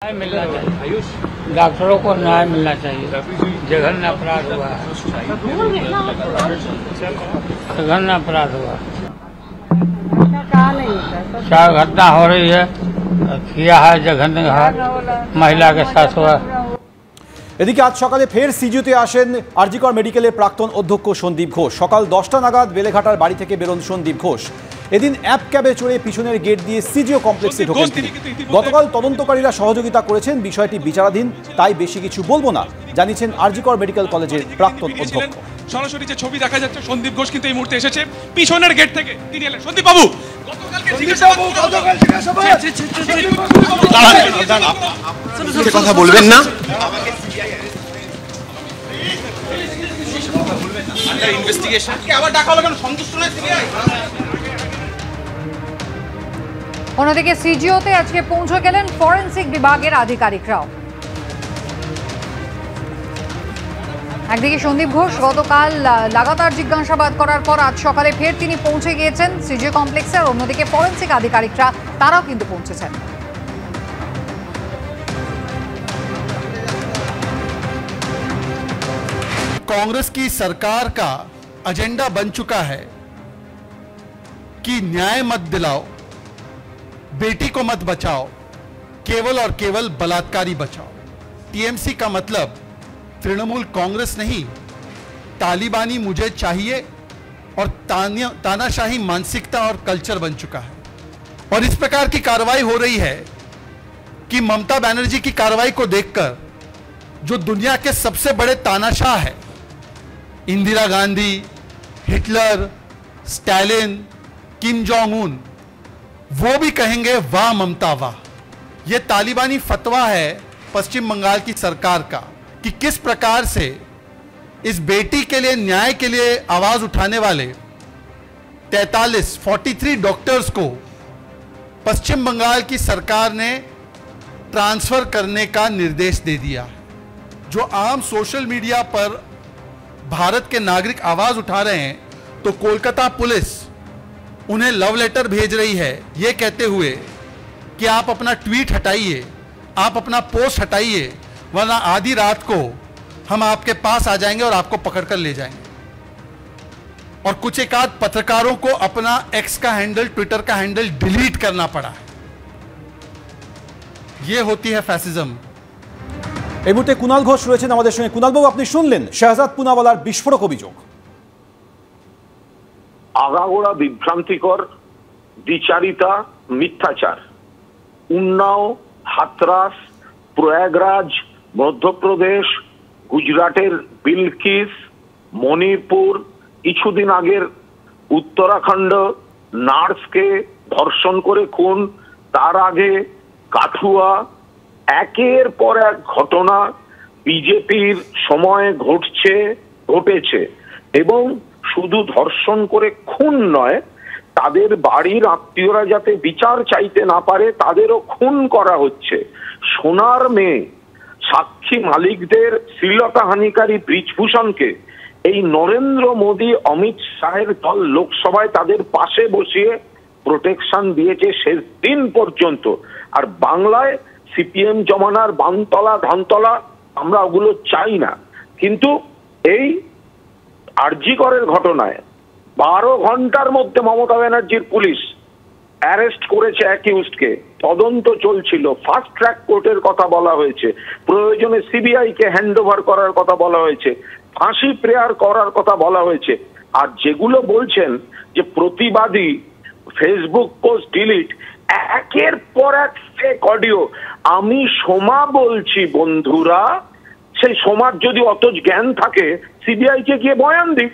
न्याय मिलना चाहिए, डॉक्टरों को न्याय मिलना चाहिए। जघन्य अपराध हुआ है, जघन्य अपराध हुआ। क्या घटना हो रही है, किया है जघन्य महिला के साथ हुआ। এদিকে আজ সকালে ফের সিজিওতে আসেন আরজিকর মেডিকেলের প্রাক্তন অধ্যক্ষ সন্দীপ ঘোষ। সকাল 10টা নাগাদ বেলেঘাটার বাড়ি থেকে বেরোন সন্দীপ ঘোষ। এদিন অ্যাপ ক্যাবে চড়ে পিছনের গেট দিয়ে সিজিও কমপ্লেক্সে ঢোকেন তিনি। গতকাল তদন্তকারীরা সহযোগিতা করেছেন, বিষয়টি বিচারাধীন, তাই বেশি কিছু বলবো না জানিয়েছেন আরজিকর মেডিকেল কলেজের প্রাক্তন অধ্যক্ষ। সরাসরি যে ছবি দেখা যাচ্ছে, সন্দীপ ঘোষ কিন্তু এই মুহূর্তে এসেছে পিছনের গেট থেকে। তিনি এলেন। সন্দীপ বাবু, কথা বলবেন না। অন্যদিকে সিজিওতে আজকে পৌঁছে গেলেন ফরেন্সিক বিভাগের আধিকারিকরাও। একদিকে সন্দীপ ঘোষ গতকাল লাগাতার জিজ্ঞাসাবাদ করার পর আজ সকালে ফের তিনি পৌঁছে গিয়েছেন সিজিও কমপ্লেক্সে। আর অন্যদিকে ফরেন্সিক আধিকারিকরা তারাও কিন্তু পৌঁছেছেন। कांग्रेस की सरकार का एजेंडा बन चुका है कि न्याय मत दिलाओ, बेटी को मत बचाओ, केवल और केवल बलात्कारी बचाओ। टीएमसी का मतलब तृणमूल कांग्रेस नहीं, तालिबानी मुझे चाहिए और तानाशाही मानसिकता और कल्चर बन चुका है। और इस प्रकार की कार्रवाई हो रही है कि ममता बनर्जी की कार्रवाई को देखकर जो दुनिया के सबसे बड़े तानाशाह है, Indira Gandhi, Hitler, Stalin, Kim Jong Un, वो भी कहेंगे वाह ममता वाह। ये तालिबानी फतवा है पश्चिम बंगाल की सरकार का कि किस प्रकार से इस बेटी के लिए, न्याय के लिए आवाज उठाने वाले 43 डॉक्टर्स को पश्चिम बंगाल की सरकार ने ट्रांसफर करने का निर्देश दे दिया। जो आम सोशल मीडिया पर भारत के नागरिक आवाज उठा रहे हैं, तो कोलकाता पुलिस उन्हें लव लेटर भेज रही है ये कहते हुए कि आप अपना ट्वीट हटाइए, आप अपना पोस्ट हटाइए, वरना आधी रात को हम आपके पास आ जाएंगे और आपको पकड़कर ले जाएंगे। और कुछ एक आध पत्रकारों को अपना एक्स का हैंडल, ट्विटर का हैंडल डिलीट करना पड़ा है। ये होती है फैसिज्म। এই মুহূর্তে কুণাল ঘোষ রয়েছেন আমাদের সঙ্গে। কুণালবাবু, আপনি শুনলেন শাহজাদ পুনাওয়ালার বিস্ফোরক অভিযোগ। আগাগোড়া বিভ্রান্তিকর, দ্বিচারিতা, মিথ্যাচার। উন্নাও, হাতরাস, প্রয়াগরাজ, মধ্যপ্রদেশ, গুজরাটের বিলকিস, মণিপুর, কিছুদিন আগের উত্তরাখণ্ড নার্সকে ধর্ষণ করে খুন, তার আগে কাঠুয়া, একের পর এক ঘটনা বিজেপির সময়ে ঘটেছে। এবং শুধু ধর্ষণ করে খুন নয়, তাদের বাড়ির আত্মীয়রা যাতে বিচার চাইতে না পারে তাদেরও খুন করা হচ্ছে। সোনার মেয়ে সাক্ষী মালিকদের শ্লীলতাহানিকারী ব্রিজভূষণকে এই নরেন্দ্র মোদী, অমিত শাহের দল লোকসভায় তাদের পাশে বসিয়ে প্রোটেকশন দিয়েছে শেষ দিন পর্যন্ত। আর বাংলায় সিপিএম জমানার বানতলা ধানতলা আমরা ওগুলো চাই না। কিন্তু এই আরজিকরের ঘটনায় 12 ঘন্টার মধ্যে মমতা ব্যানার্জির পুলিশ অ্যারেস্ট করেছে অ্যাকিউজডকে। তদন্ত চলছিল, ফাস্ট ট্র্যাক কোর্টের কথা বলা হয়েছে, প্রয়োজনে সিবিআই কে হ্যান্ডওভার করার কথা বলা হয়েছে, ফাঁসি প্রেয়ার করার কথা বলা হয়েছে। আর যেগুলো বলছেন যে প্রতিবাদী ফেসবুক পোস্ট ডিলিট, একের পর এক ফেক অডিও। আমি সোমা বলছি বন্ধুরা, সেই সোমার যদি অত জ্ঞান থাকে সিবিআই কে গিয়ে বয়ান দিক।